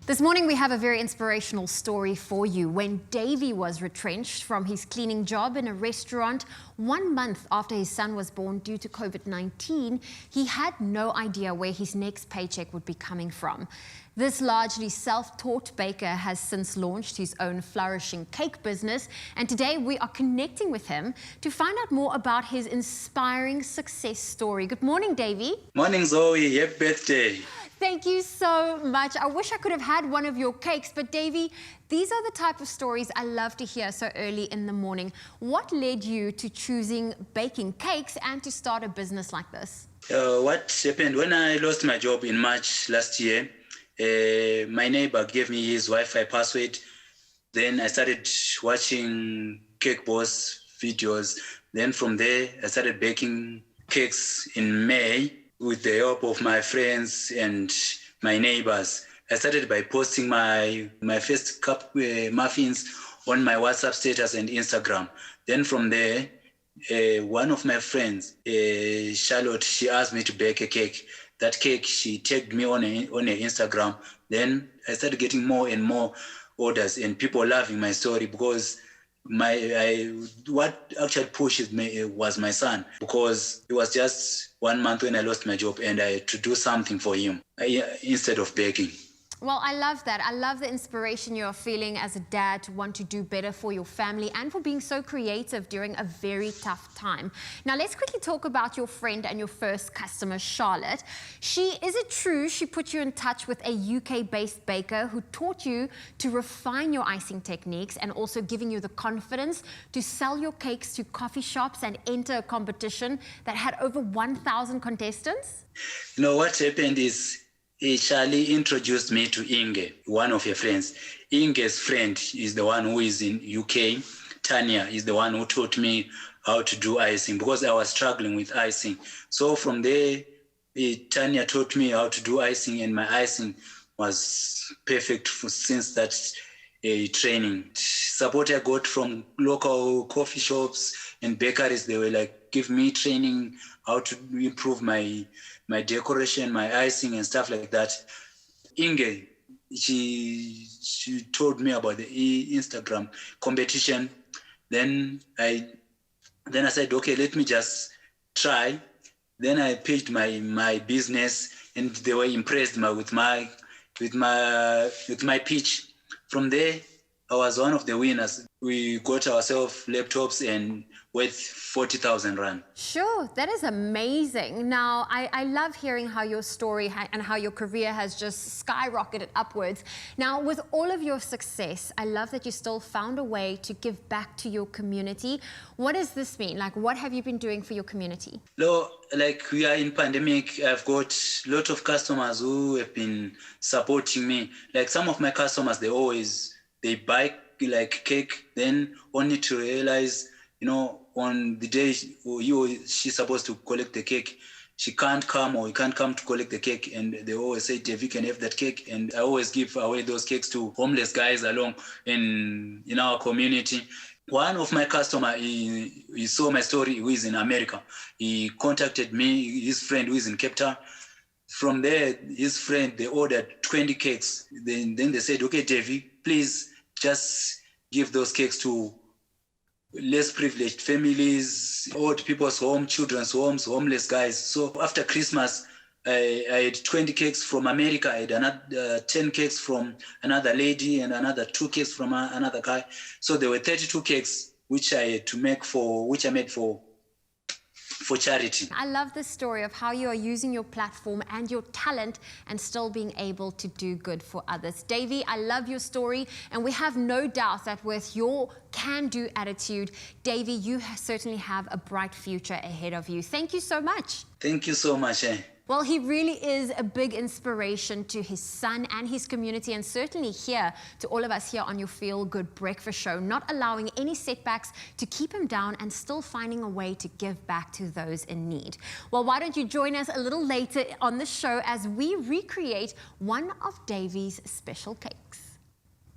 This morning we have a very inspirational story for you. When Davy was retrenched from his cleaning job in a restaurant 1 month after his son was born due to COVID-19, he had no idea where his next paycheck would be coming from. This largely self-taught baker has since launched his own flourishing cake business, and today we are connecting with him to find out more about his inspiring success story. Good morning, Davy. Morning, Zoe. Happy birthday. Thank you so much. I wish I could have had one of your cakes, but Davy, these are the type of stories I love to hear so early in the morning. What led you to choosing baking cakes and to start a business like this? What happened when I lost my job in March last year, my neighbor gave me his Wi-Fi password. Then I started watching Cake Boss videos. Then from there, I started baking cakes in May with the help of my friends and my neighbors. I started by posting my first cup muffins on my WhatsApp status and Instagram. Then from there, one of my friends, Charlotte, she asked me to bake a cake. That cake, she tagged me on her Instagram. Then I started getting more and more orders and people loving my story because what actually pushes me was my son, because it was just 1 month when I lost my job and I had to do something for him instead of begging. Well, I love that. I love the inspiration you're feeling as a dad to want to do better for your family and for being so creative during a very tough time. Now, let's quickly talk about your friend and your first customer, Charlotte. Is it true she put you in touch with a UK-based baker who taught you to refine your icing techniques and also giving you the confidence to sell your cakes to coffee shops and enter a competition that had over 1,000 contestants? You know, what happened is Charlie introduced me to Inge, one of her friends. Inge's friend is the one who is in UK. Tanya is the one who taught me how to do icing because I was struggling with icing. So from there, Tanya taught me how to do icing, and my icing was perfect since that training. Support I got from local coffee shops and bakeries. They were like, give me training how to improve my decoration, my icing and stuff like that. Inge, she told me about the Instagram competition. Then I said, okay, let me just try. Then I pitched my business, and they were impressed with my pitch. From there, I was one of the winners. We got ourselves laptops and worth 40,000 rand. Sure, that is amazing. Now, I love hearing how your story and how your career has just skyrocketed upwards. Now, with all of your success, I love that you still found a way to give back to your community. What does this mean? Like, what have you been doing for your community? No, like we are in pandemic, I've got a lot of customers who have been supporting me. Like some of my customers, they buy like cake, then only to realize, you know, on the day she's supposed to collect the cake, she can't come, or you can't come to collect the cake, and they always say, Davy, can have that cake. And I always give away those cakes to homeless guys along in our community. One of my customers, he saw my story, who is in America. He contacted me, his friend who is in Cape Town. From there, his friend, they ordered 20 cakes. Then they said, okay, Davy, please just give those cakes to less privileged families, old people's home, children's homes, homeless guys. So after Christmas, I had 20 cakes from America. I had another 10 cakes from another lady and another 2 cakes from another guy. So there were 32 cakes which I made for charity. I love this story of how you are using your platform and your talent and still being able to do good for others. Davy, I love your story, and we have no doubt that with your can-do attitude, Davy, you certainly have a bright future ahead of you. Thank you so much. Thank you so much. Well, he really is a big inspiration to his son and his community, and certainly here to all of us here on your Feel Good Breakfast Show, not allowing any setbacks to keep him down and still finding a way to give back to those in need. Well, why don't you join us a little later on the show as we recreate one of Davy's special cakes.